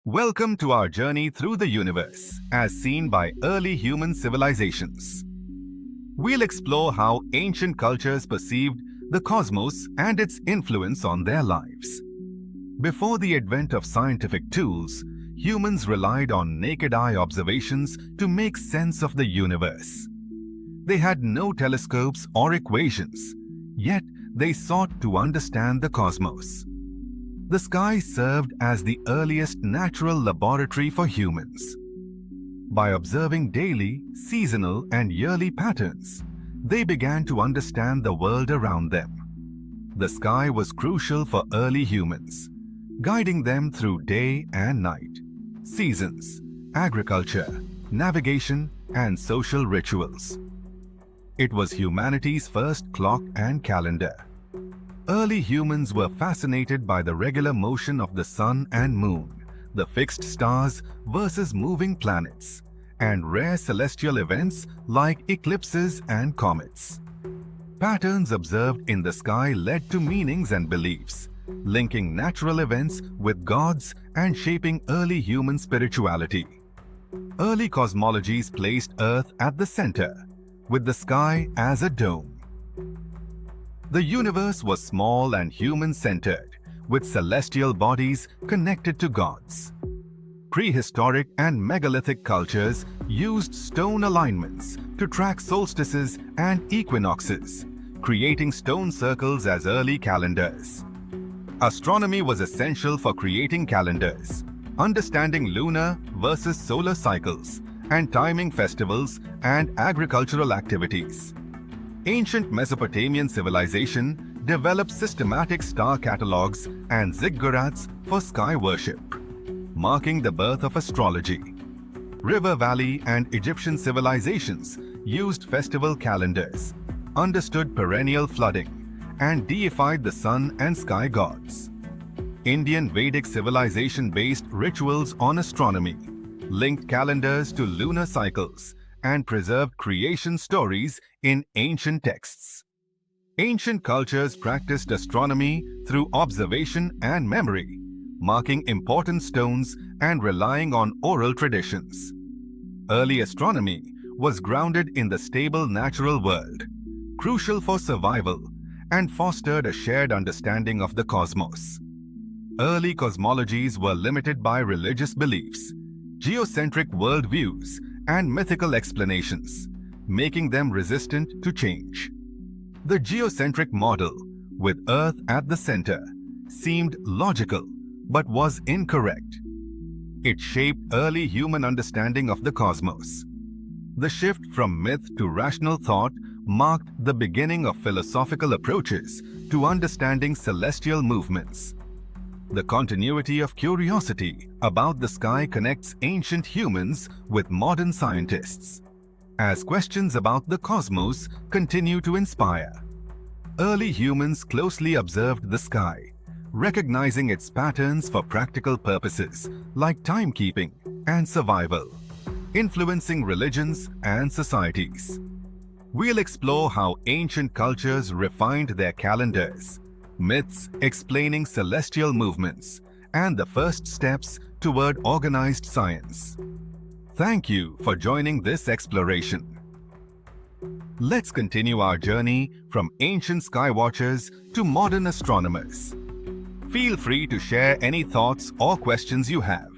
Welcome to our journey through the universe as seen by early human civilizations. We'll explore how ancient cultures perceived the cosmos and its influence on their lives. Before the advent of scientific tools, humans relied on naked eye observations to make sense of the universe. They had no telescopes or equations, yet they sought to understand the cosmos. The sky served as the earliest natural laboratory for humans. By observing daily, seasonal, and yearly patterns, they began to understand the world around them. The sky was crucial for early humans, guiding them through day and night, seasons, agriculture, navigation, and social rituals. It was humanity's first clock and calendar. Early humans were fascinated by the regular motion of the sun and moon, the fixed stars versus moving planets, and rare celestial events like eclipses and comets. Patterns observed in the sky led to meanings and beliefs, linking natural events with gods and shaping early human spirituality. Early cosmologies placed Earth at the center, with the sky as a dome. The universe was small and human-centered, with celestial bodies connected to gods. Prehistoric and megalithic cultures used stone alignments to track solstices and equinoxes, creating stone circles as early calendars. Astronomy was essential for creating calendars, understanding lunar versus solar cycles, and timing festivals and agricultural activities. Ancient Mesopotamian civilization developed systematic star catalogues and ziggurats for sky worship, marking the birth of astrology. River Valley and Egyptian civilizations used festival calendars, understood perennial flooding, and deified the sun and sky gods. Indian Vedic civilization based rituals on astronomy, linked calendars to lunar cycles, and preserved creation stories in ancient texts. Ancient cultures practiced astronomy through observation and memory, marking important stones and relying on oral traditions. Early astronomy was grounded in the stable natural world, crucial for survival, and fostered a shared understanding of the cosmos. Early cosmologies were limited by religious beliefs, geocentric worldviews, and mythical explanations, making them resistant to change. The geocentric model, with Earth at the center, seemed logical but was incorrect. It shaped early human understanding of the cosmos. The shift from myth to rational thought marked the beginning of philosophical approaches to understanding celestial movements. The continuity of curiosity about the sky connects ancient humans with modern scientists, as questions about the cosmos continue to inspire. Early humans closely observed the sky, recognizing its patterns for practical purposes like timekeeping and survival, influencing religions and societies. We'll explore how ancient cultures refined their calendars, myths explaining celestial movements, and the first steps toward organized science. Thank you for joining this exploration. Let's continue our journey from ancient skywatchers to modern astronomers. Feel free to share any thoughts or questions you have.